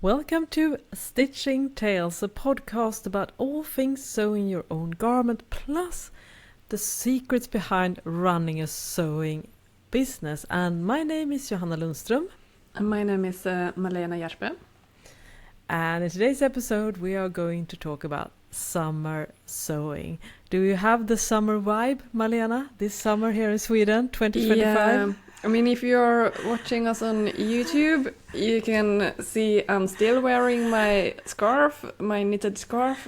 Welcome to Stitching Tales, a podcast about all things sewing your own garment, plus the secrets behind running a sewing business. And my name is Johanna Lundström. And my name is Malena Hjerpe. And in today's episode, we are going to talk about summer sewing. Do you have the summer vibe, Malena, this summer here in Sweden, 2025? Yeah. I mean, if you're watching us on YouTube, you can see I'm still wearing my scarf, my knitted scarf.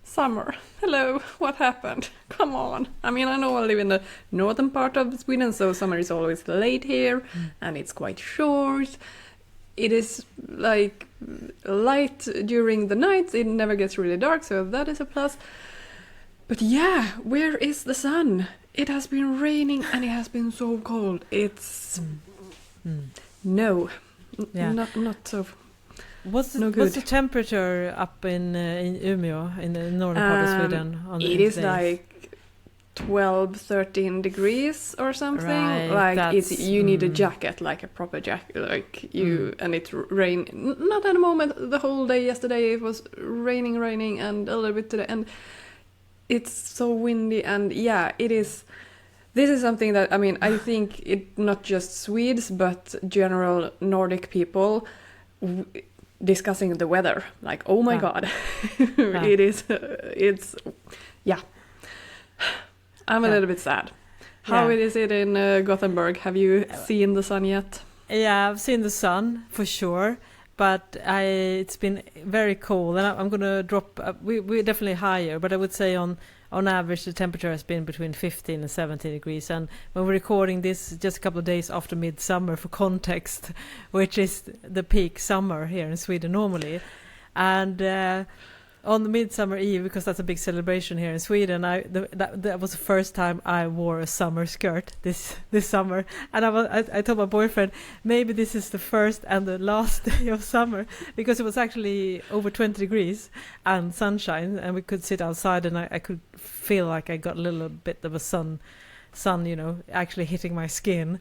Summer. Hello, what happened? Come on. I mean, I know I live in the northern part of Sweden, so summer is always late here, and it's quite short. It is like light during the night, it never gets really dark, so that is a plus. But yeah, where is the sun? It has been raining and it has been so cold. It's not so. What's the temperature up in Umeå, in the northern part of Sweden? It is like 12-13 degrees or something. Right, like you need a jacket, like a proper jacket, and it rain. Not at the moment. The whole day yesterday it was raining, and a little bit today, and it's so windy, and yeah, it is. This is something that, I mean, I think it not just Swedes, but general Nordic people discussing the weather. Like, oh my God, I'm a little bit sad. How is it in Gothenburg? Have you seen the sun yet? Yeah, I've seen the sun for sure. But it's been very cold, and I'm going to drop. We're definitely higher, but I would say on average the temperature has been between 15 and 17 degrees. And when we're recording this, just a couple of days after midsummer, for context, which is the peak summer here in Sweden normally, and on the Midsummer Eve, because that's a big celebration here in Sweden, that was the first time I wore a summer skirt this summer, and I told my boyfriend maybe this is the first and the last day of summer, because it was actually over 20 degrees and sunshine, and we could sit outside, and I could feel like I got a little bit of a sun, actually hitting my skin.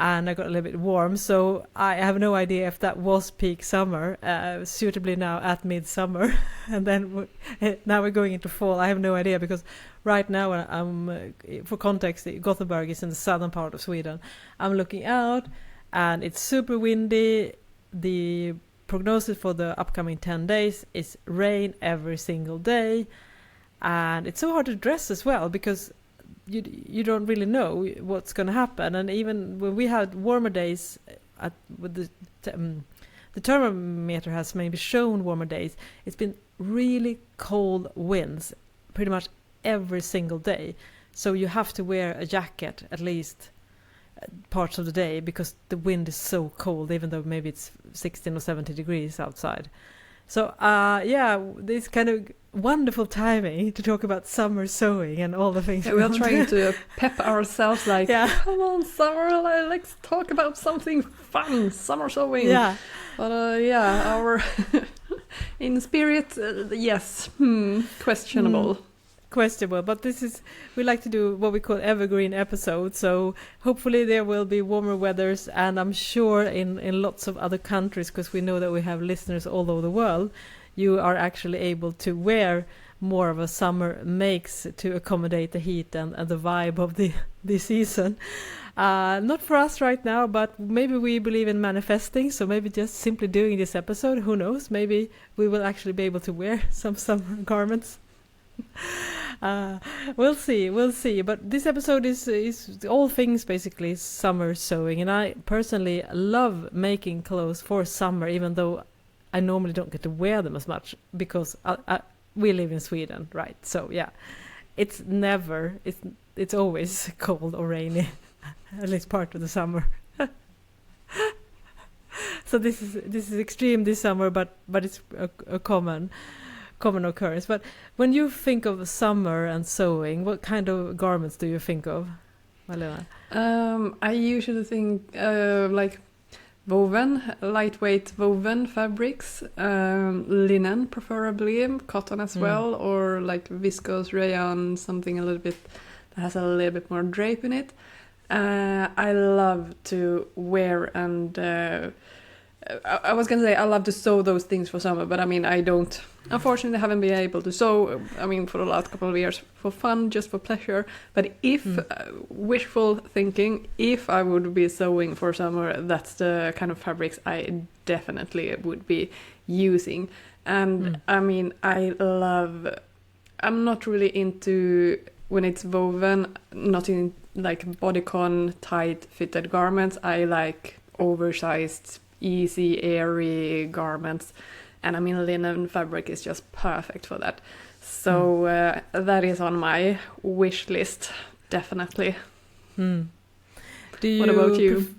And I got a little bit warm, so I have no idea if that was peak summer, suitably now at midsummer, and then now we're going into fall. I have no idea, because right now I'm, for context, Gothenburg is in the southern part of Sweden. I'm looking out, and it's super windy. The prognosis for the upcoming 10 days is rain every single day, and it's so hard to dress as well, because you don't really know what's going to happen. And even when we had warmer days, with the thermometer has maybe shown warmer days, it's been really cold winds pretty much every single day. So you have to wear a jacket at least parts of the day, because the wind is so cold, even though maybe it's 16 or 17 degrees outside. So this kind of wonderful timing to talk about summer sewing and all the things. We are trying to pep ourselves, like, come on, summer, let's talk about something fun, summer sewing. Yeah. But our in spirit, yes, questionable. Questionable, but we like to do what we call evergreen episodes, so hopefully there will be warmer weathers, and I'm sure in lots of other countries, because we know that we have listeners all over the world, you are actually able to wear more of a summer makes to accommodate the heat and the vibe of the season. Not for us right now, but maybe we believe in manifesting, so maybe just simply doing this episode, who knows, maybe we will actually be able to wear some summer garments. We'll see, but this episode is all things basically summer sewing, and I personally love making clothes for summer, even though I normally don't get to wear them as much, because we live in Sweden, right? So yeah, it's always cold or rainy at least part of the summer. So this is extreme this summer, but it's a common occurrence. But when you think of summer and sewing, what kind of garments do you think of, Malena? I usually think like woven, lightweight woven fabrics, linen preferably, cotton as well, or like viscose rayon, something a little bit that has a little bit more drape in it. I love to wear and I was gonna say I love to sew those things for summer, but I mean I don't. Unfortunately, haven't been able to sew. I mean, for the last couple of years, for fun, just for pleasure. But if wishful thinking, if I would be sewing for summer, that's the kind of fabrics I definitely would be using. And I mean, I love. I'm not really into when it's woven, not in like bodycon tight fitted garments. I like oversized, easy, airy garments. And I mean, linen fabric is just perfect for that. So that is on my wish list, definitely. What about you?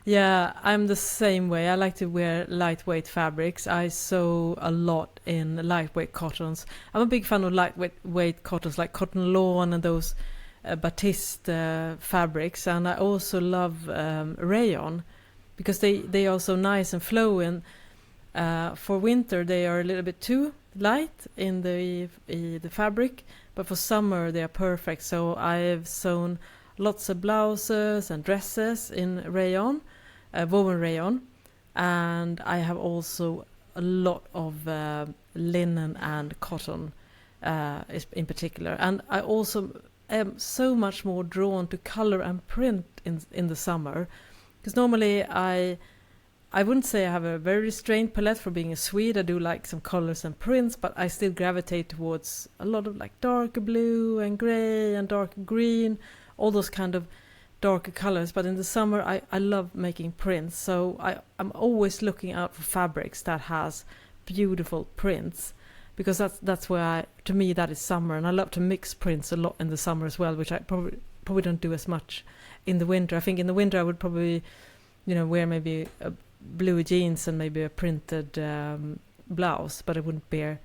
Yeah, I'm the same way. I like to wear lightweight fabrics. I sew a lot in lightweight cottons. I'm a big fan of lightweight cottons like cotton lawn and those batiste fabrics. And I also love rayon because they are so nice and flowing. For winter, they are a little bit too light in the fabric, but for summer they are perfect. So I've sewn lots of blouses and dresses in rayon, woven rayon, and I have also a lot of linen and cotton in particular. And I also am so much more drawn to color and print in the summer, because normally I wouldn't say I have a very restrained palette for being a Swede. I do like some colors and prints, but I still gravitate towards a lot of like darker blue and gray and dark green, all those kind of darker colors. But in the summer, I love making prints. So I'm always looking out for fabrics that has beautiful prints, because that's where to me, that is summer. And I love to mix prints a lot in the summer as well, which I probably don't do as much in the winter. I think in the winter I would probably, wear maybe a blue jeans and maybe a printed blouse, but I wouldn't wear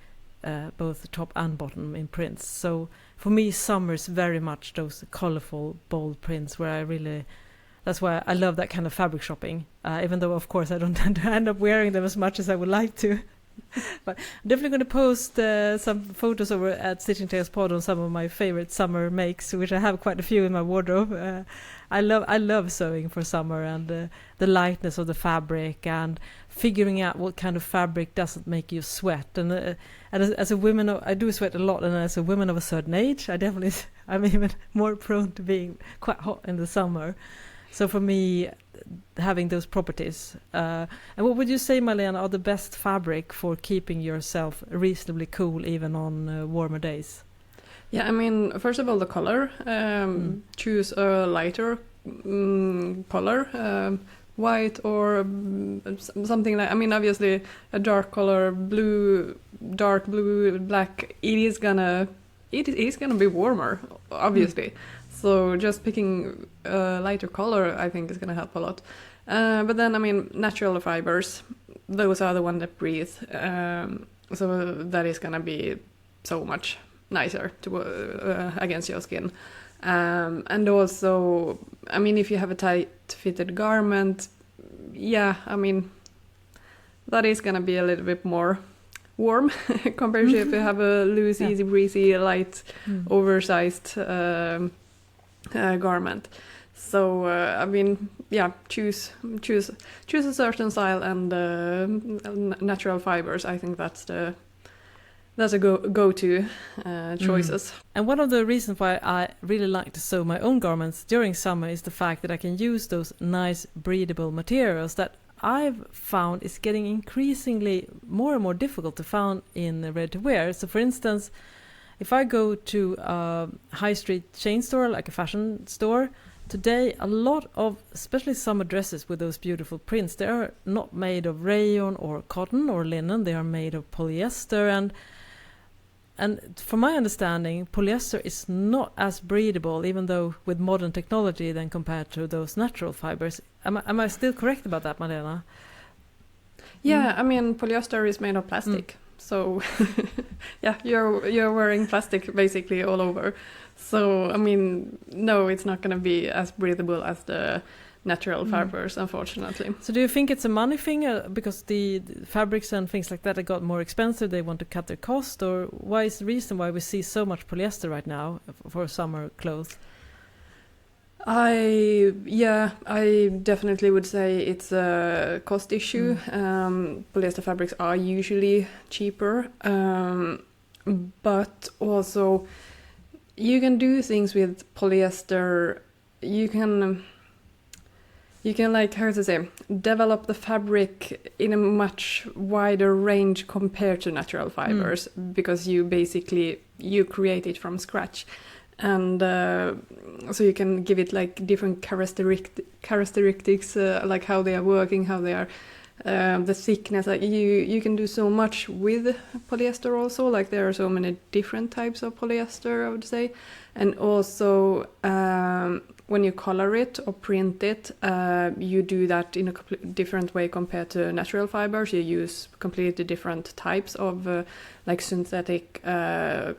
both the top and bottom in prints. So for me, summer is very much those colorful, bold prints where that's why I love that kind of fabric shopping, even though of course I don't end up wearing them as much as I would like to. But I'm definitely going to post some photos over at Stitching Tales Pod on some of my favorite summer makes, which I have quite a few in my wardrobe. I love sewing for summer, and the lightness of the fabric and figuring out what kind of fabric doesn't make you sweat. And as a woman, I do sweat a lot, and as a woman of a certain age, I'm even more prone to being quite hot in the summer. So for me, having those properties. And what would you say, Malena, are the best fabric for keeping yourself reasonably cool even on warmer days? Yeah, I mean, first of all, the color. Choose a lighter color, white or something like. I mean, obviously, a dark color, dark blue, black. It is gonna be warmer, obviously. So just picking a lighter color, I think, is gonna help a lot. But then, I mean, natural fibers. Those are the ones that breathe. So that is gonna be so much nicer to against your skin. And also, I mean, if you have a tight fitted garment, yeah, I mean, that is gonna be a little bit more warm compared to if you have a loose, easy breezy, light, oversized garment. So I mean, yeah, choose a certain style and natural fibers. I think that's a go-to choices. And one of the reasons why I really like to sew my own garments during summer is the fact that I can use those nice breathable materials that I've found is getting increasingly more and more difficult to find in ready-to-wear. So for instance, if I go to a high street chain store, like a fashion store, today a lot of, especially summer dresses with those beautiful prints, they are not made of rayon or cotton or linen, they are made of polyester, and from my understanding, polyester is not as breathable, even though with modern technology, than compared to those natural fibers. Am I still correct about that, Malena? Yeah, I mean, polyester is made of plastic. So, yeah, you're wearing plastic basically all over. So, I mean, no, it's not going to be as breathable as the natural fibers, unfortunately. So do you think it's a money thing because the fabrics and things like that have got more expensive, they want to cut their cost, or why is the reason why we see so much polyester right now for summer clothes? I definitely would say it's a cost issue. Polyester fabrics are usually cheaper, but also you can do things with polyester. You can like, how to say, develop the fabric in a much wider range compared to natural fibers, because you create it from scratch. And so you can give it like different characteristics, like how they are working, how they are, the thickness. Like you can do so much with polyester also. Like there are so many different types of polyester, I would say. And also when you color it or print it, you do that in a different way compared to natural fibers. You use completely different types of like synthetic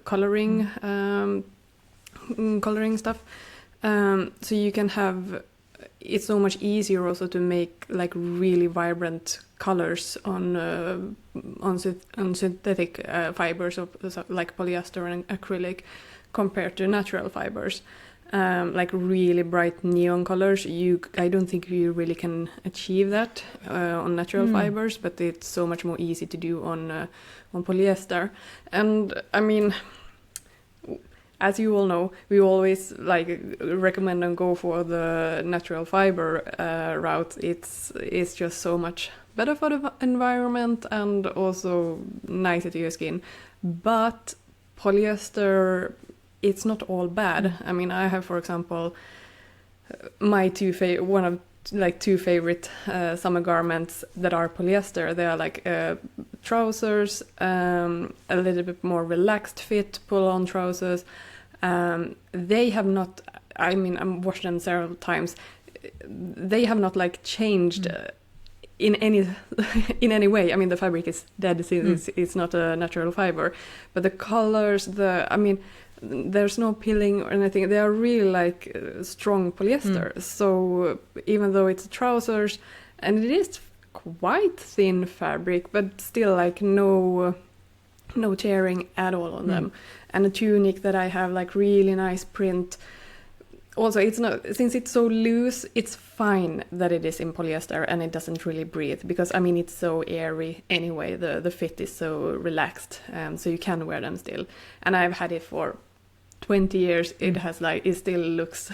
coloring stuff, so you can have, it's so much easier also to make like really vibrant colors on synthetic fibers of like polyester and acrylic compared to natural fibers. Like really bright neon colors, I don't think you really can achieve that on natural fibers, but it's so much more easy to do on polyester. And I mean, as you all know, we always like recommend and go for the natural fiber route. It's just so much better for the environment and also nicer to your skin. But polyester, it's not all bad. I mean, I have, for example, my two favorite summer garments that are polyester. They are like trousers, a little bit more relaxed fit pull-on trousers. They have not, I mean, I've washed them several times. They have not like changed in any way. I mean, the fabric is dead since it's not a natural fiber, but the colors, I mean, there's no pilling or anything. They are really like strong polyester. So even though it's trousers and it is quite thin fabric, but still like no tearing at all on them. And a tunic that I have like really nice print. Also, it's not, since it's so loose, it's fine that it is in polyester and it doesn't really breathe, because I mean it's so airy anyway. The fit is so relaxed, so you can wear them still. And I've had it for 20 years. It still looks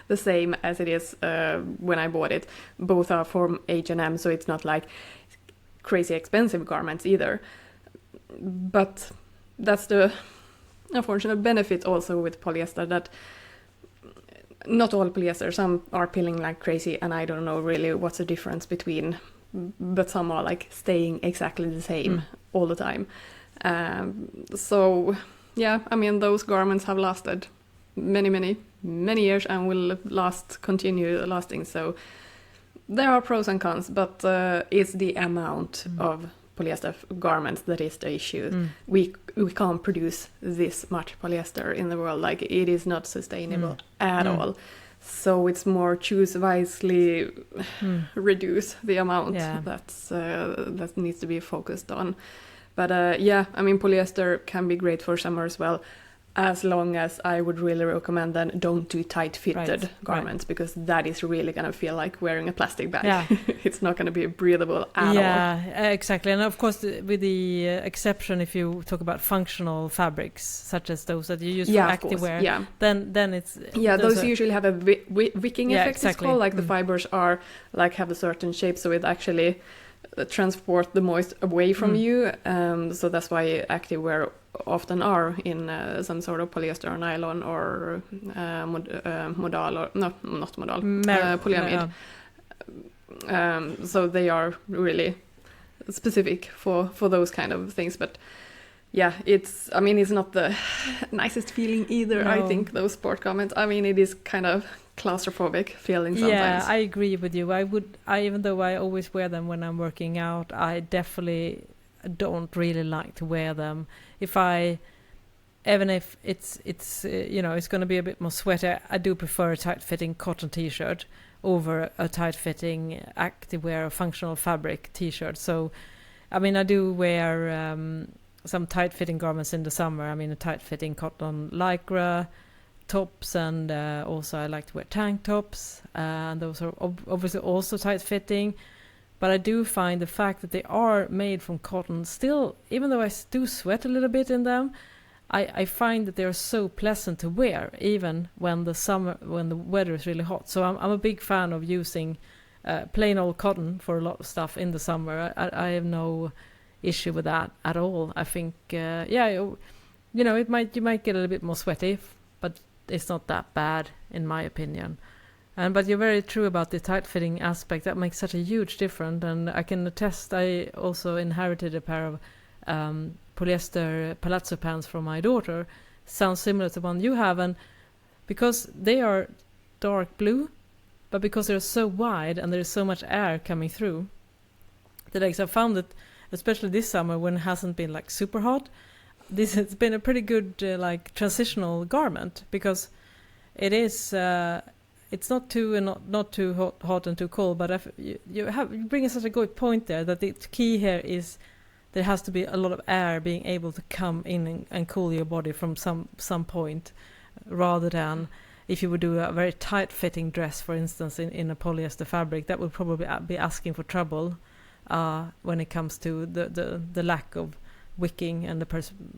the same as it is when I bought it. Both are from H&M, so it's not like crazy expensive garments either. But that's the unfortunate benefit also with polyester, that not all polyester, some are pilling like crazy, and I don't know really what's the difference between, but some are like staying exactly the same all the time. So yeah, I mean, those garments have lasted many years and will continue lasting. So there are pros and cons, but it's the amount of polyester garments that is the issue. We can't produce this much polyester in the world. Like, it is not sustainable at all. So it's more choose wisely, reduce the amount that needs to be focused on. But I mean, polyester can be great for summer as well, as long as I would really recommend then don't do tight-fitted garments, because that is really going to feel like wearing a plastic bag. Yeah. It's not going to be breathable at all. Yeah, exactly. And of course, with the exception, if you talk about functional fabrics, such as those that you use for activewear, then it's... Yeah, those usually have a wicking effect, exactly. It's called, like the fibers are like have a certain shape, so it actually transport the moist away from you. So that's why activewear often are in some sort of polyester or nylon or modal, or not modal, polyamide. So they are really specific for those kind of things. But yeah, it's not the nicest feeling either. No. I think those sport garments, I mean, it is kind of claustrophobic feeling sometimes. Yeah, I agree with you. Even though I always wear them when I'm working out, I definitely don't really like to wear them. Even if it's it's going to be a bit more sweaty, I do prefer a tight-fitting cotton t-shirt over a tight-fitting activewear or functional fabric t-shirt. So, I mean, I do wear some tight-fitting garments in the summer. I mean, a tight-fitting cotton lycra tops, and also I like to wear tank tops, and those are obviously also tight fitting. But I do find the fact that they are made from cotton still, even though I do sweat a little bit in them, I find that they are so pleasant to wear, even when the weather is really hot. So I'm a big fan of using plain old cotton for a lot of stuff in the summer. I have no issue with that at all. I think, you might get a little bit more sweaty, but it's not that bad in my opinion. But you're very true about the tight-fitting aspect. That makes such a huge difference, and I can attest. I also inherited a pair of polyester palazzo pants from my daughter. Sounds similar to one you have, and because they are dark blue, but because they're so wide and there's so much air coming through the legs, I found that, especially this summer when it hasn't been like super hot, this has been a pretty good like transitional garment, because it is. It's not too and not too hot and too cold, but you bring such a good point there, that the key here is there has to be a lot of air being able to come in and cool your body from some point, rather than if you would do a very tight fitting dress, for instance, in a polyester fabric, that would probably be asking for trouble when it comes to the lack of wicking and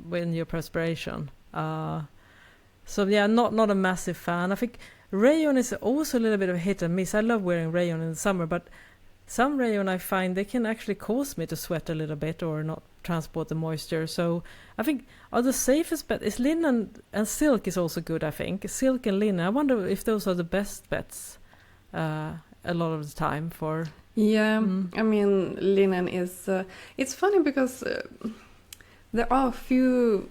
when your perspiration. So yeah, not a massive fan. I think rayon is also a little bit of a hit and miss. I love wearing rayon in the summer, but some rayon I find they can actually cause me to sweat a little bit or not transport the moisture. So I think the safest bet is linen, and silk is also good, I think. Silk and linen, I wonder if those are the best bets a lot of the time for... Yeah, I mean, linen is... it's funny because there are a few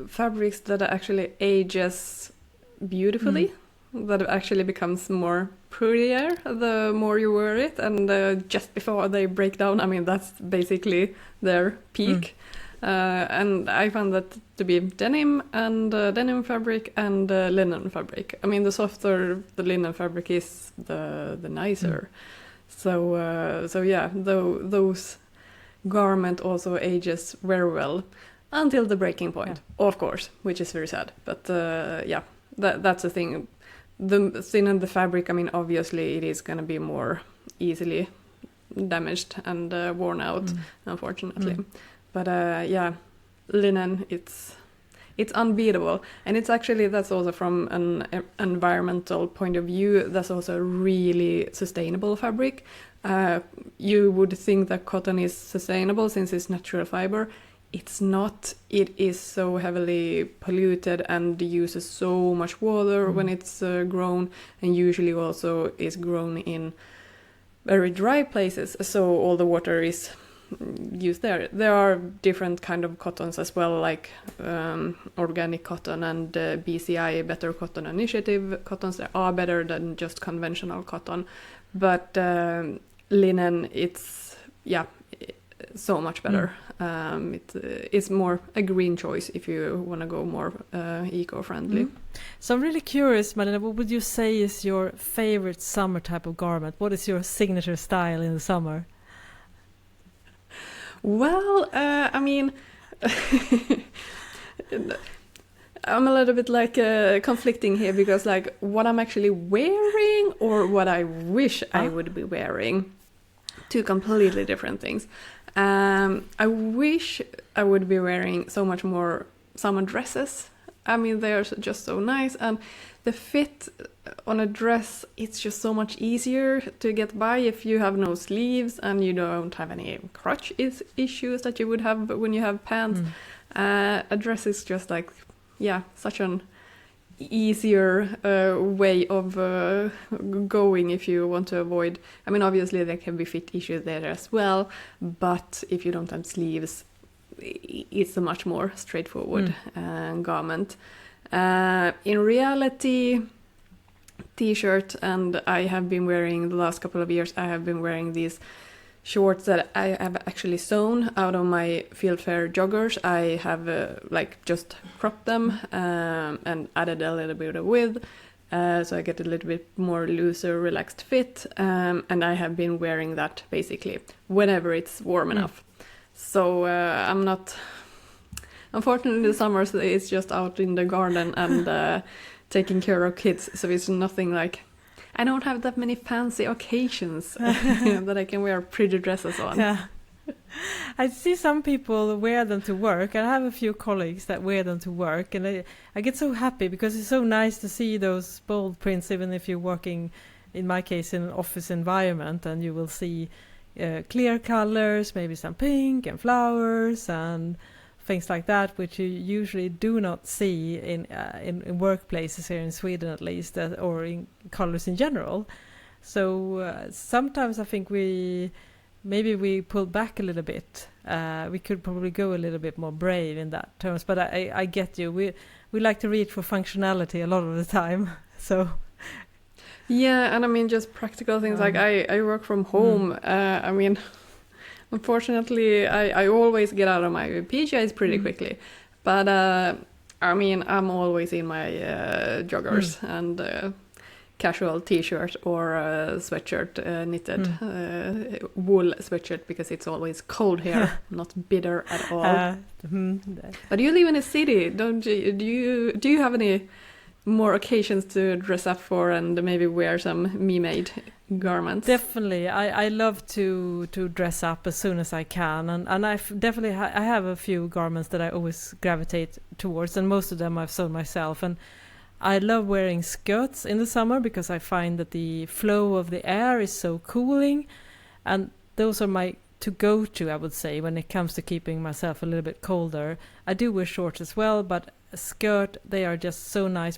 fabrics that actually ages beautifully. That actually becomes more prettier the more you wear it, and just before they break down, I mean, that's basically their peak. And I found that to be denim and denim fabric and linen fabric. I mean, the softer the linen fabric is, the nicer. So yeah, those garment also ages very well until the breaking point, of course, which is very sad. But that's the thing. The thinner the fabric, I mean, obviously it is going to be more easily damaged and worn out, unfortunately. But linen, it's unbeatable. And it's actually, that's also from an environmental point of view, that's also a really sustainable fabric. You would think that cotton is sustainable since it's natural fiber. It's not. It is so heavily polluted and uses so much water when it's grown, and usually also is grown in very dry places, so all the water is used there. There are different kind of cottons as well, like organic cotton and BCI, Better Cotton Initiative cottons that are better than just conventional cotton. But linen, it's so much better. It's more a green choice if you want to go more eco-friendly. So I'm really curious, Malena, what would you say is your favorite summer type of garment? What is your signature style in the summer? Well, I mean, I'm a little bit like conflicting here, because like what I'm actually wearing or what I wish I would be wearing, two completely different things. I wish I would be wearing so much more summer dresses. I mean, they are just so nice, and the fit on a dress, it's just so much easier to get by if you have no sleeves and you don't have any crotch issues that you would have when you have pants. A dress is just like, such an easier way of going if you want to avoid. I mean, obviously there can be fit issues there as well, but if you don't have sleeves, it's a much more straightforward garment. In reality, t-shirt, and I have been wearing the last couple of years, I have been wearing these shorts that I have actually sewn out of my Fieldfare joggers. I have just cropped them and added a little bit of width, so I get a little bit more looser, relaxed fit, and I have been wearing that basically whenever it's warm enough. So I'm not... Unfortunately, the summers it's just out in the garden and taking care of kids, so it's nothing like I don't have that many fancy occasions that I can wear pretty dresses on. Yeah. I see some people wear them to work, and I have a few colleagues that wear them to work, and I get so happy because it's so nice to see those bold prints, even if you're working, in my case, in an office environment, and you will see clear colors, maybe some pink and flowers and things like that, which you usually do not see in workplaces here in Sweden, at least, or in colors in general. So sometimes I think maybe we pull back a little bit. We could probably go a little bit more brave in that terms. But I get you. We like to reach for functionality a lot of the time. So. Yeah, and I mean just practical things like I work from home. I mean, unfortunately, I always get out of my PJs pretty quickly. But I mean, I'm always in my joggers and casual t-shirt or sweatshirt, knitted wool sweatshirt, because it's always cold here, not bitter at all. But you live in a city, don't you? Do you have any more occasions to dress up for and maybe wear some me-made garments? Definitely, I love to dress up as soon as I can, and I have a few garments that I always gravitate towards, and most of them I've sewn myself. And I love wearing skirts in the summer because I find that the flow of the air is so cooling, and those are my to-go-to, I would say, when it comes to keeping myself a little bit colder. I do wear shorts as well, but a skirt, they are just so nice.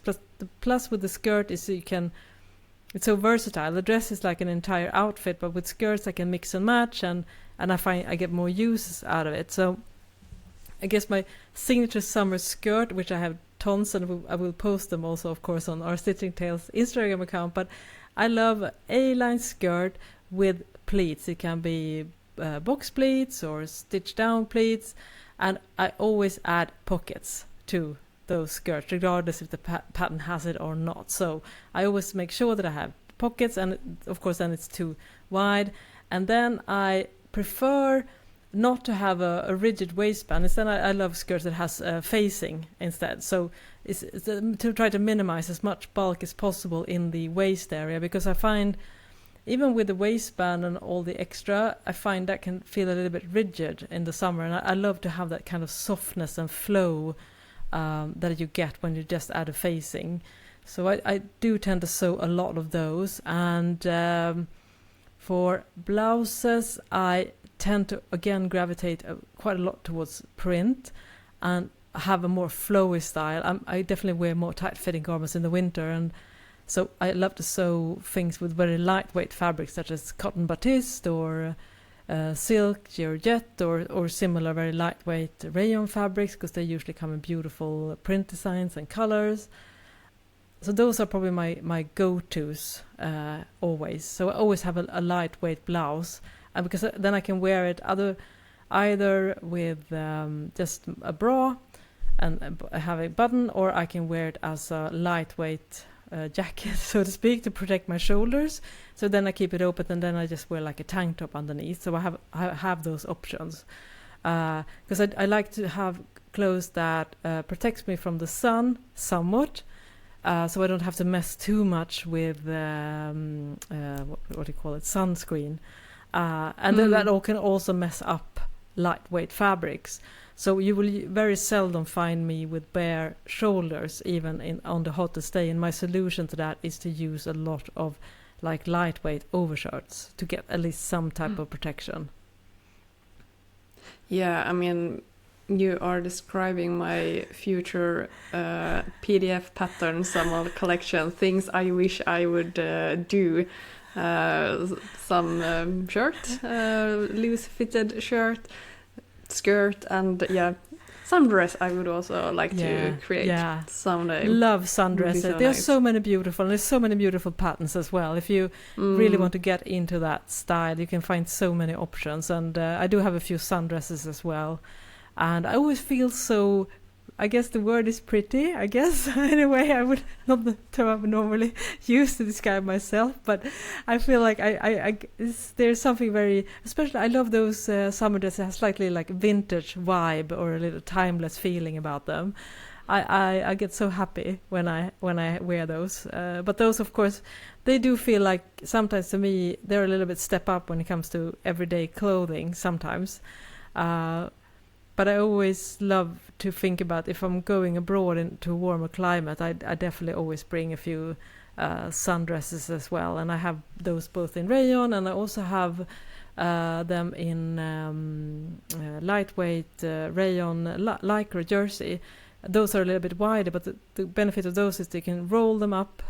Plus with the skirt is it's so versatile. The dress is like an entire outfit, but with skirts I can mix and match, and I find I get more use out of it. So I guess my signature summer skirt, which I have tons, and I will post them also, of course, on our Stitching Tales Instagram account, but I love A-line skirt with pleats. It can be box pleats or stitched down pleats, and I always add pockets to those skirts, regardless if the pattern has it or not. So I always make sure that I have pockets, and of course then it's too wide. And then I prefer not to have a rigid waistband. Instead, I love skirts that has facing instead. So it's to try to minimize as much bulk as possible in the waist area, because I find even with the waistband and all the extra, I find that can feel a little bit rigid in the summer. And I love to have that kind of softness and flow that you get when you just add a facing. So I do tend to sew a lot of those. And for blouses, I tend to again gravitate quite a lot towards print and have a more flowy style. I definitely wear more tight-fitting garments in the winter, and so I love to sew things with very lightweight fabrics such as cotton batiste or silk, georgette, or similar very lightweight rayon fabrics, because they usually come in beautiful print designs and colors. So those are probably my go-tos always. So I always have a lightweight blouse, because then I can wear it either with just a bra and have a button, or I can wear it as a lightweight jacket, so to speak, to protect my shoulders. So then I keep it open, and then I just wear like a tank top underneath. So I have those options, because I like to have clothes that protects me from the sun somewhat, so I don't have to mess too much with what do you call it, sunscreen. And then that all can also mess up lightweight fabrics. So you will very seldom find me with bare shoulders, even on the hottest day. And my solution to that is to use a lot of like lightweight overshirts to get at least some type of protection. Yeah, I mean, you are describing my future PDF pattern summer collection, things I wish I would do. Some shirt, loose fitted shirt, skirt, and sundress I would also like to create someday. Love sundresses. So There's nice. so many beautiful, and there's so many beautiful patterns as well. If you really want to get into that style, you can find so many options. And I do have a few sundresses as well. And I always feel so, I guess the word is pretty, I guess. Anyway, I would not the term I would normally use to describe myself, but I feel like there's something very, especially I love those summer dresses that have slightly like vintage vibe or a little timeless feeling about them. I get so happy when I wear those. But those, of course, they do feel like sometimes to me they're a little bit step up when it comes to everyday clothing sometimes. But I always love to think about if I'm going abroad into a warmer climate, I definitely always bring a few sundresses as well. And I have those both in rayon, and I also have them in lightweight rayon lycra jersey. Those are a little bit wider, but the benefit of those is they can roll them up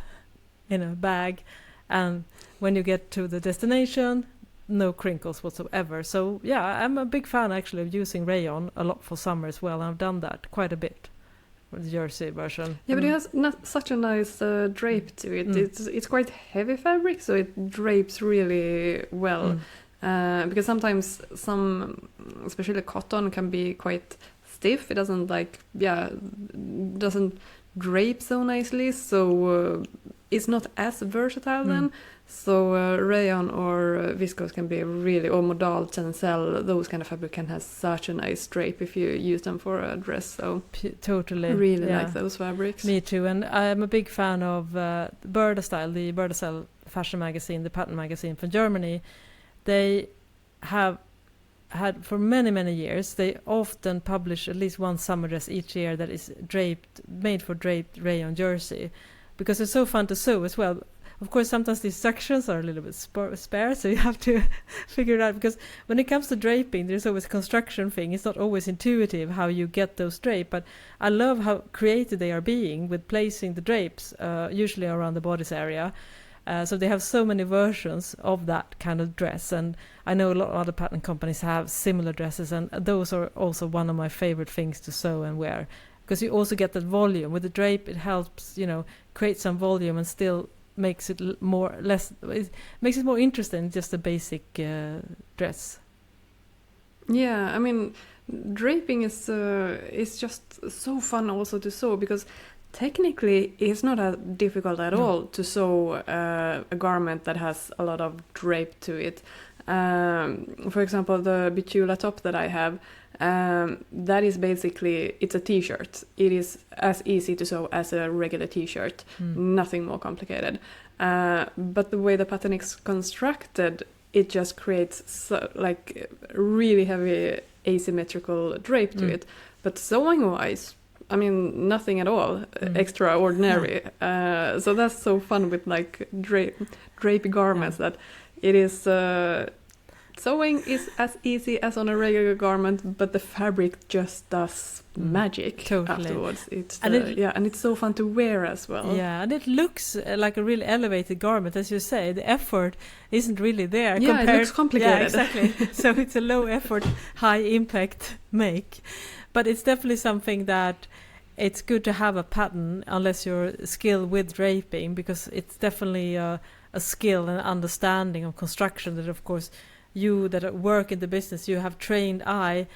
in a bag, and when you get to the destination, no crinkles whatsoever. So yeah, I'm a big fan actually of using rayon a lot for summer as well. I've done that quite a bit with the jersey version. Yeah, but it has not such a nice drape to it. It's quite heavy fabric, so it drapes really well. Because sometimes especially cotton, can be quite stiff. It doesn't doesn't drape so nicely, so it's not as versatile then. So rayon or viscose can be really, or modal, tencel, those kind of fabric can have such a nice drape if you use them for a dress. So totally, really like those fabrics. Me too, and I'm a big fan of Burda Style, the Burda Style fashion magazine, the pattern magazine from Germany. They have had for many years, they often publish at least one summer dress each year that is made for draped rayon jersey, because it's so fun to sew as well. Of course, sometimes the instructions are a little bit spare, so you have to figure it out, because when it comes to draping, there's always a construction thing. It's not always intuitive how you get those drapes, but I love how creative they are being with placing the drapes, usually around the bodice area. So they have so many versions of that kind of dress, and I know a lot of other pattern companies have similar dresses, and those are also one of my favorite things to sew and wear, because you also get that volume. With the drape, it helps, create some volume and still makes it more interesting than just a basic dress. Yeah, I mean, draping is just so fun also to sew, because technically it's not difficult at all to sew a garment that has a lot of drape to it. For example, the Bitula top that I have, that is basically, it's a t-shirt. It is as easy to sew as a regular t-shirt, nothing more complicated. But the way the pattern is constructed, it just creates really heavy asymmetrical drape to it. But sewing wise, I mean, nothing at all extraordinary. So that's so fun with drapey garments, that it is sewing is as easy as on a regular garment, but the fabric just does magic afterwards. And it's so fun to wear as well. Yeah, and it looks like a really elevated garment, as you say. The effort isn't really there. Yeah, it looks complicated. Yeah, exactly. So it's a low effort, high impact make. But it's definitely something that it's good to have a pattern, unless you're skilled with draping, because it's definitely a skill and understanding of construction that, of course, you that work in the business, you have trained eye,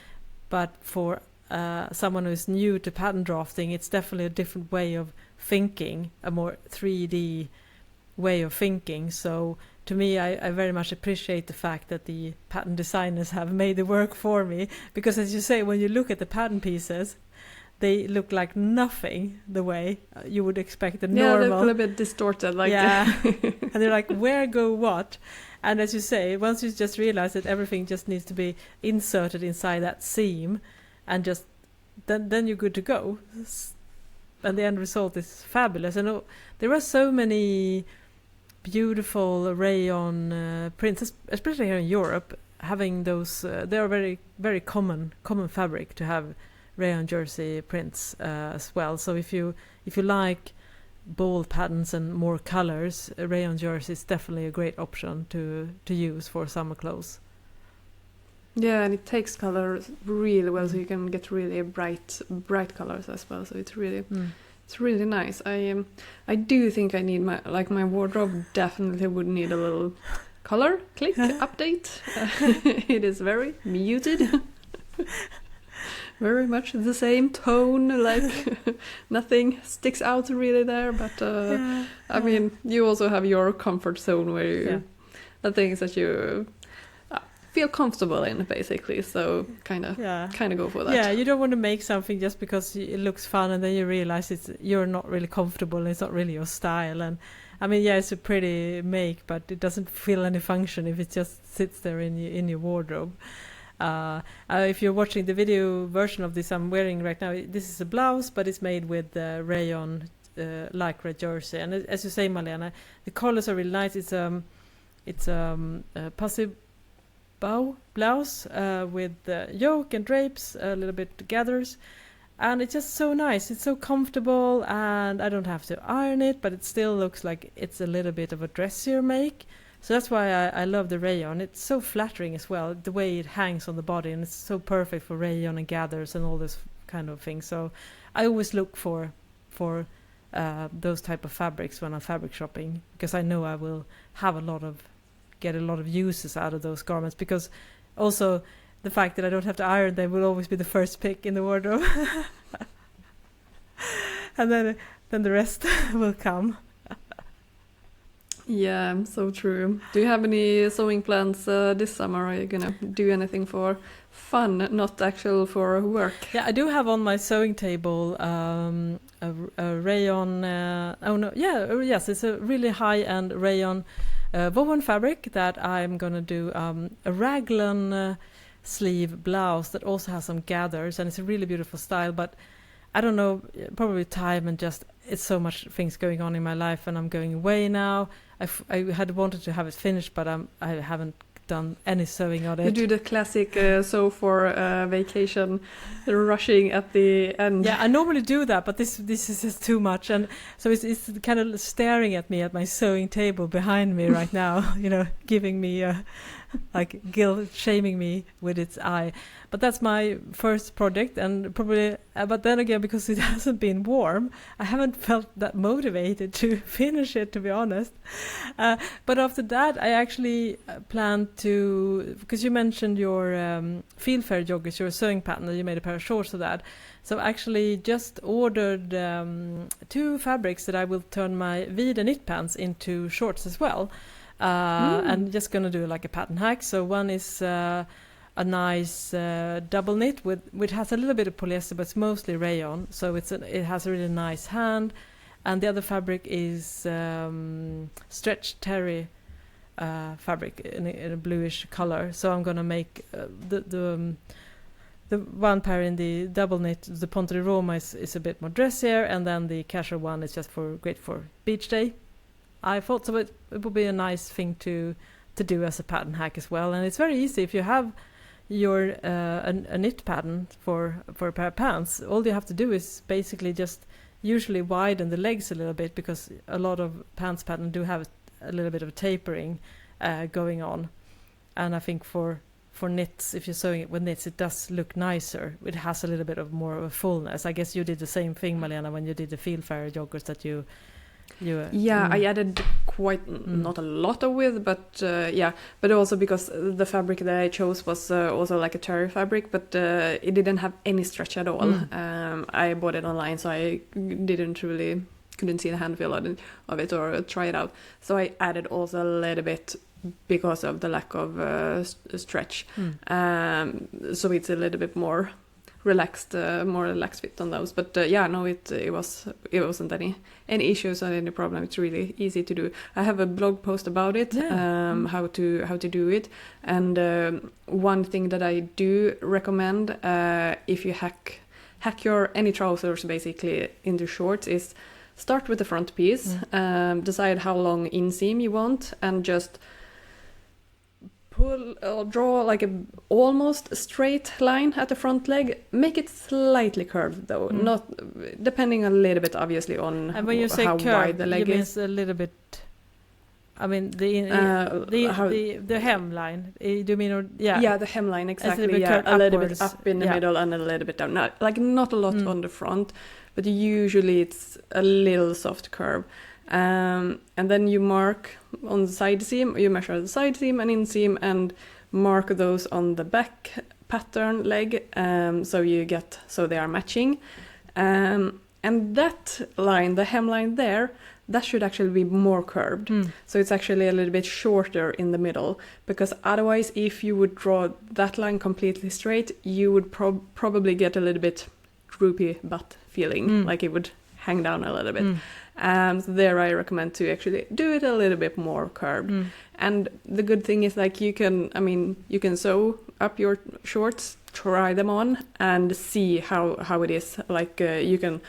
but for someone who's new to pattern drafting, it's definitely a different way of thinking, a more 3D way of thinking. So to me, I very much appreciate the fact that the pattern designers have made the work for me, because as you say, when you look at the pattern pieces, they look like nothing the way you would expect a normal. Yeah, they feel a bit distorted. And they're like, where go what? And as you say, once you just realize that everything just needs to be inserted inside that seam, and just then you're good to go. And the end result is fabulous. And there are so many beautiful rayon prints, especially here in Europe, having those. They are very, very common fabric to have rayon jersey prints as well. So if you like bold patterns and more colors, rayon jersey is definitely a great option to use for summer clothes. Yeah, and it takes colors really well, so you can get really bright colors as well. So it's really it's really nice. I do think I need my wardrobe definitely would need a little color click update. It is very muted. Very much the same tone, nothing sticks out really there, but I mean, you also have your comfort zone where the things that you feel comfortable in, basically. So kind of go for that. Yeah, you don't want to make something just because it looks fun and then you realize you're not really comfortable and it's not really your style. And I mean, yeah, it's a pretty make, but it doesn't feel any function if it just sits there in your wardrobe. If you're watching the video version of this I'm wearing right now, this is a blouse, but it's made with rayon lycra jersey. And as you say, Malena, the colors are really nice. It's a pussy bow blouse with yoke and drapes, a little bit gathers. And it's just so nice. It's so comfortable, and I don't have to iron it, but it still looks like it's a little bit of a dressier make. So that's why I love the rayon. It's so flattering as well, the way it hangs on the body, and it's so perfect for rayon and gathers and all this kind of thing. So I always look for those type of fabrics when I'm fabric shopping, because I know I will have get a lot of uses out of those garments, because also the fact that I don't have to iron them will always be the first pick in the wardrobe. And then the rest will come. Yeah, so true. Do you have any sewing plans this summer? Are you gonna do anything for fun, not actual for work? Yeah, I do have on my sewing table a rayon. Yes, it's a really high-end rayon woven fabric that I'm gonna do a raglan sleeve blouse that also has some gathers, and it's a really beautiful style. But I don't know, probably time and just it's so much things going on in my life, and I'm going away now. I had wanted to have it finished, but I haven't done any sewing on it. You do the classic sew for vacation, rushing at the end. Yeah, I normally do that, but this is just too much, and so it's kind of staring at me at my sewing table behind me right now, giving me like guilt, shaming me with its eye. But that's my first project, and probably, but then again, because it hasn't been warm, I haven't felt that motivated to finish it, to be honest. But after that, I actually plan to, because you mentioned your Fieldfare joggers, your sewing pattern, that you made a pair of shorts of that. So I actually just ordered 2 fabrics that I will turn my Vida knit pants into shorts as well. And just gonna do like a pattern hack. So one is a nice double knit which has a little bit of polyester, but it's mostly rayon. So it has a really nice hand. And the other fabric is stretch terry fabric in a bluish color. So I'm gonna make the one pair in the double knit, the Ponte di Roma is a bit more dressier, and then the casual one is just great for beach day. I thought so it would be a nice thing to do as a pattern hack as well. And it's very easy if you have your a knit pattern for a pair of pants. All you have to do is basically just usually widen the legs a little bit, because a lot of pants pattern do have a little bit of tapering going on. And I think for knits, if you're sewing it with knits, it does look nicer. It has a little bit of more of a fullness. I guess you did the same thing, Malena, when you did the Fieldfare joggers that you I added quite not a lot of width, but but also because the fabric that I chose was also like a terry fabric, but it didn't have any stretch at all. I bought it online, so I couldn't see the hand feel of it or try it out. So I added also a little bit because of the lack of stretch. So it's a little bit more relaxed fit on those. But it wasn't any issues or any problem. It's really easy to do. I have a blog post about it, how to do it. And one thing that I do recommend, if you hack your any trousers basically into shorts, is start with the front piece, decide how long inseam you want, and just draw like a almost straight line at the front leg. Make it slightly curved though, not depending a little bit obviously on and when you say how curved, wide the leg you is. Mean a little bit. I mean the hemline. Do you mean the hemline exactly? A little bit up in the middle and a little bit down. Not a lot on the front, but usually it's a little soft curve. And then you mark on the side seam, you measure the side seam and inseam and mark those on the back pattern leg, so they are matching. And that line, the hemline there, that should actually be more curved. So it's actually a little bit shorter in the middle, because otherwise if you would draw that line completely straight, you would probably get a little bit droopy butt feeling, like it would hang down a little bit. So there I recommend to actually do it a little bit more curved. And the good thing is like you can sew up your shorts, try them on and see how it is. Like you can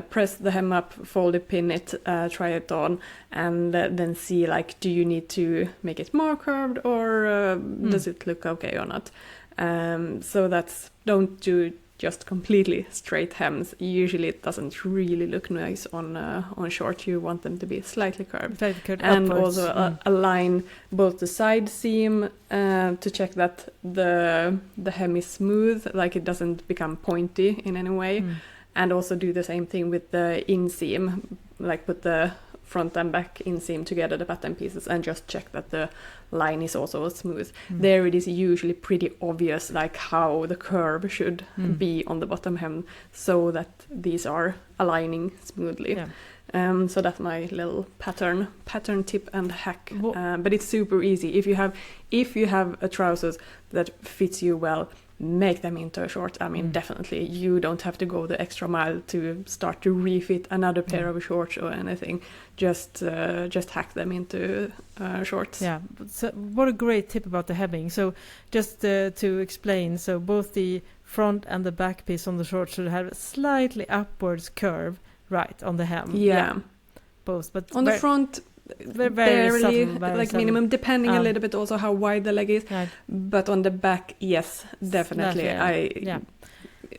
press the hem up, fold it, pin it, try it on, and then see like, do you need to make it more curved, or does it look okay or not? So don't do just completely straight hems. Usually it doesn't really look nice on short. You want them to be slightly curved. And upwards. Also align both the side seam to check that the hem is smooth, like it doesn't become pointy in any way. And also do the same thing with the inseam, like put the front and back inseam together, the pattern pieces, and just check that the line is also smooth. There it is usually pretty obvious like how the curve should be on the bottom hem, so that these are aligning smoothly. So that's my little pattern tip and hack. But it's super easy. If you have a trousers that fits you well, make them into a short. I mean, definitely you don't have to go the extra mile to start to refit another pair of shorts or anything. Just hack them into shorts. Yeah, so what a great tip about the hemming. So just to explain, so both the front and the back piece on the shorts should have a slightly upwards curve, right, on the hem. Yeah. Both, but on the front, very barely, subtle, very like subtle. minimum, depending a little bit also how wide the leg is. Right. But on the back, yes, definitely. I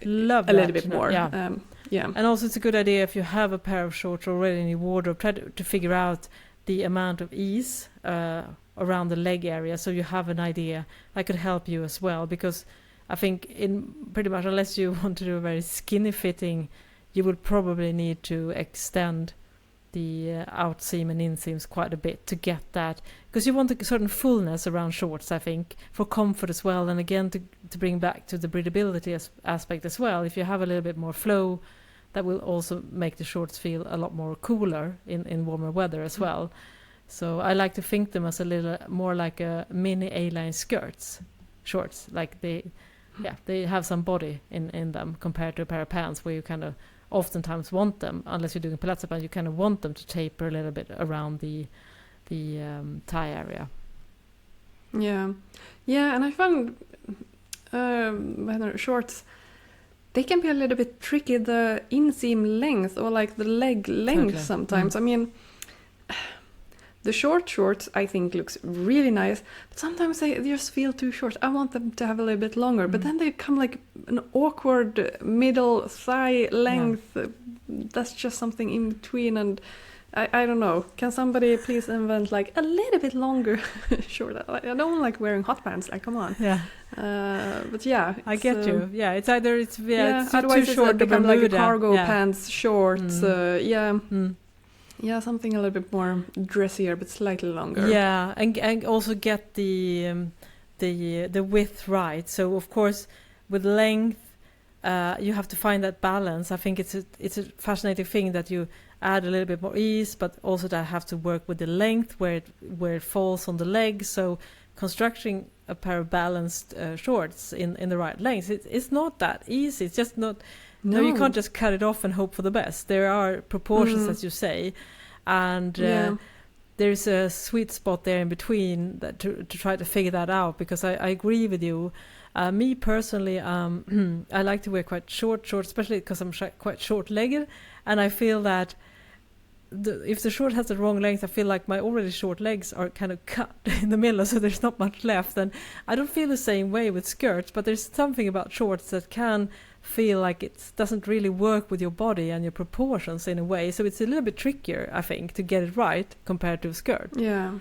love a that, little bit more. Yeah. And also it's a good idea if you have a pair of shorts already in your wardrobe, try to figure out the amount of ease around the leg area, so you have an idea. That could help you as well, because I think in pretty much, unless you want to do a very skinny fitting, you would probably need to extend the outseam and inseams quite a bit to get that, because you want a certain fullness around shorts, I think, for comfort as well, and again to bring back to the breathability aspect as well. If you have a little bit more flow, that will also make the shorts feel a lot more cooler in warmer weather as well. So I like to think them as a little more like a mini A-line shorts, like they have some body in them compared to a pair of pants where you kind of oftentimes want them, unless you're doing palazzo pants, you kind of want them to taper a little bit around the thigh area. Yeah, and I found shorts, they can be a little bit tricky, the inseam length or like the leg length sometimes. I mean, the shorts I think looks really nice, but sometimes they just feel too short. I want them to have a little bit longer, but then they come like an awkward middle thigh length. That's just something in between, and I don't know. Can somebody please invent like a little bit longer short? I don't like wearing hot pants. Like, come on. Yeah. But yeah, I get you. Yeah, it's either it's otherwise too short it becomes like a cargo yeah. pants shorts. Yeah, something a little bit more dressier but slightly longer. Yeah, and also get the width right. So of course, with length, you have to find that balance. I think it's a fascinating thing that you add a little bit more ease, but also that have to work with the length where it falls on the leg. So constructing a pair of balanced shorts in the right length, it's not that easy. It's just not. No, you can't just cut it off and hope for the best. There are proportions, as you say, and there's a sweet spot there in between that to try to figure that out, because I agree with you. Me personally, I like to wear quite short shorts, especially because I'm quite short-legged, and I feel that if the short has the wrong length, I feel like my already short legs are kind of cut in the middle, so there's not much left. And I don't feel the same way with skirts, but there's something about shorts that can feel like it doesn't really work with your body and your proportions in a way. So it's a little bit trickier, I think, to get it right compared to a skirt. Yeah,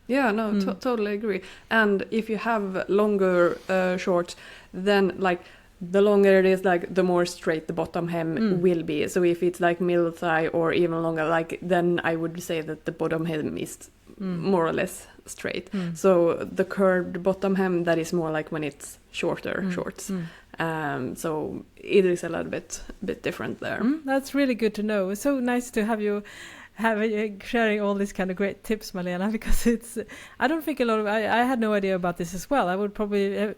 no, totally agree. And if you have longer shorts, then like the longer it is, like the more straight the bottom hem will be. So if it's like middle thigh or even longer, like then I would say that the bottom hem is more or less straight. So the curved bottom hem, that is more like when it's shorter shorts. So it is a little bit different there. That's really good to know. It's so nice to have you sharing all these kind of great tips, Malena, because I don't think I had no idea about this as well. I would probably,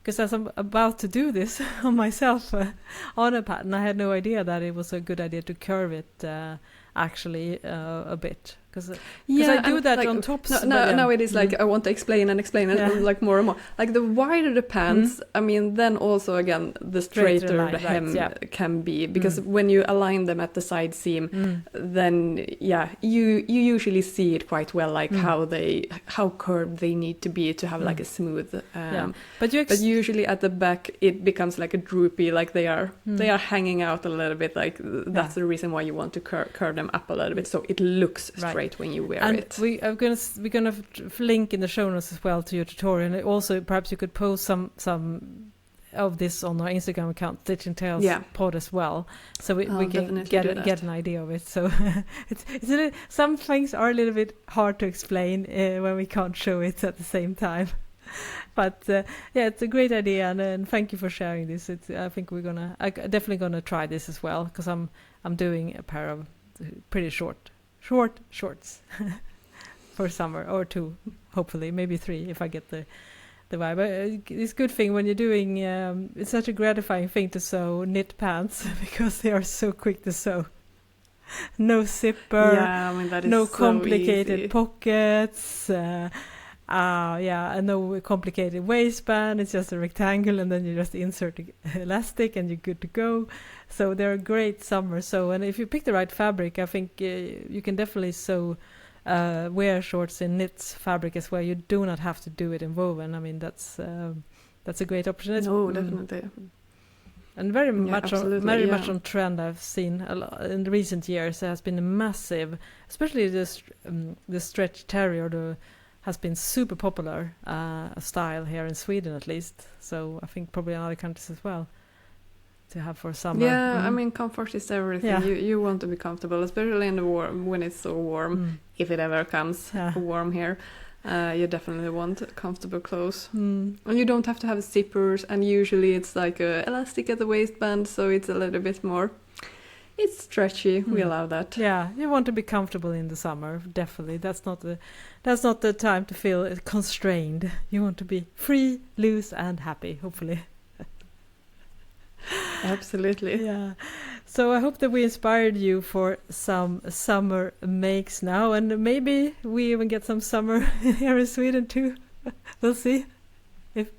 because as I'm about to do this on myself on a pattern, I had no idea that it was a good idea to curve it actually a bit. Because I do that like, on tops. Now it is like I want to explain and like more and more. Like the wider the pants, I mean, then also again the straighter the hem can be, because when you align them at the side seam, then you usually see it quite well, like how curved they need to be to have like a smooth. But usually at the back it becomes like a droopy, like they are hanging out a little bit. Like that's the reason why you want to curve them up a little bit, so it looks straight when you wear it. We're gonna link in the show notes as well to your tutorial, and also perhaps you could post some of this on our Instagram account, Stitching Tales pod as well, so we can get an idea of it. So it's some things are a little bit hard to explain when we can't show it at the same time. But it's a great idea, and thank you for sharing this. I think I'm definitely gonna try this as well, because I'm doing a pair of pretty short shorts for summer, or 2, hopefully, maybe 3 if I get the vibe. It's a good thing when you're doing, it's such a gratifying thing to sew knit pants because they are so quick to sew. No zipper, that is no so complicated easy. pockets, and no complicated waistband. It's just a rectangle, and then you just insert the elastic and you're good to go. So they're a great summer sew, and if you pick the right fabric, I think you can definitely sew wear shorts in knit fabric as well. You do not have to do it in woven. I mean, that's a great option. Definitely. And very much on trend. I've seen a lot in the recent years. There has been a massive, especially the stretch terrier has been super popular style here in Sweden, at least. So I think probably in other countries as well, to have for summer. I mean, comfort is everything. You want to be comfortable, especially in the warm, when it's so warm, if it ever comes warm here. You definitely want comfortable clothes. And you don't have to have zippers, and usually it's like a elastic at the waistband, so it's a little bit more, it's stretchy. We allow that. Yeah, you want to be comfortable in the summer, definitely. That's not the time to feel constrained. You want to be free, loose, and happy, hopefully. Absolutely. Yeah. So I hope that we inspired you for some summer makes now, and maybe we even get some summer here in Sweden too. We'll see if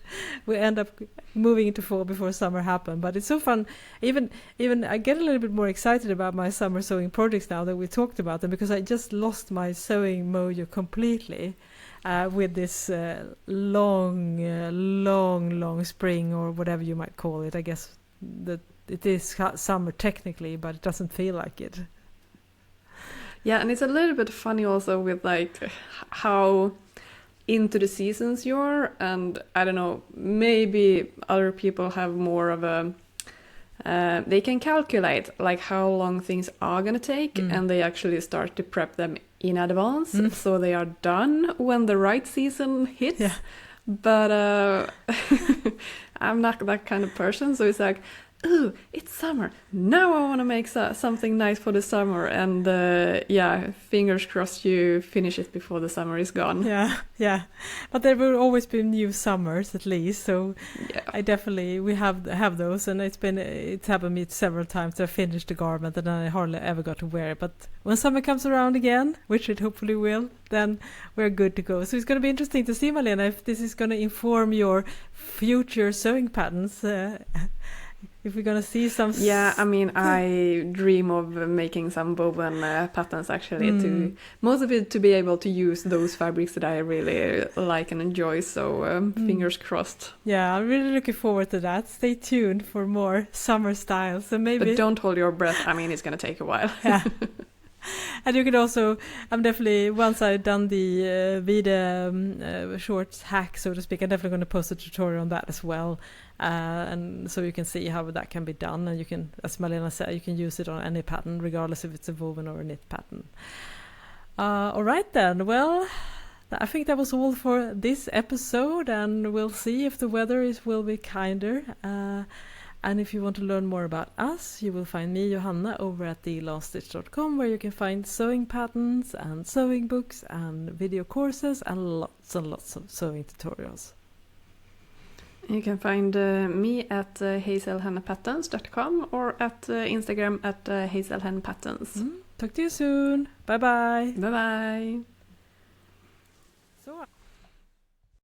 we end up moving into fall before summer happens. But it's so fun. Even I get a little bit more excited about my summer sewing projects now that we talked about them, because I just lost my sewing mojo completely with this long spring, or whatever you might call it. I guess that it is summer technically, but it doesn't feel like it. Yeah, and it's a little bit funny also with like how into the seasons you're, and I don't know, maybe other people have more of a they can calculate like how long things are gonna take, and they actually start to prep them in advance, so they are done when the right season hits. But I'm not that kind of person, so it's like, ooh, it's summer. Now I want to make something nice for the summer. And fingers crossed you finish it before the summer is gone. Yeah. But there will always be new summers at least. So we have those. And it's happened me several times. I finished the garment and I hardly ever got to wear it. But when summer comes around again, which it hopefully will, then we're good to go. So it's going to be interesting to see, Malena, if this is going to inform your future sewing patterns. If we're going to see some... Yeah, I mean, I dream of making some woven patterns, actually, to most of it to be able to use those fabrics that I really like and enjoy, so fingers crossed. Yeah, I'm really looking forward to that. Stay tuned for more summer styles. So maybe... But don't hold your breath. I mean, it's going to take a while. Yeah. And you can also, I'm definitely, once I've done the Vide shorts hack, so to speak, I'm definitely going to post a tutorial on that as well. And so you can see how that can be done. And you can, as Malena said, you can use it on any pattern, regardless if it's a woven or a knit pattern. All right then. Well, I think that was all for this episode, and we'll see if the weather will be kinder. And if you want to learn more about us, you will find me, Johanna, over at thelaststitch.com, where you can find sewing patterns and sewing books and video courses and lots of sewing tutorials. You can find me at hazelhenpatterns.com or at Instagram at Hazelhen Patterns. Talk to you soon. Bye bye. Bye bye. Så.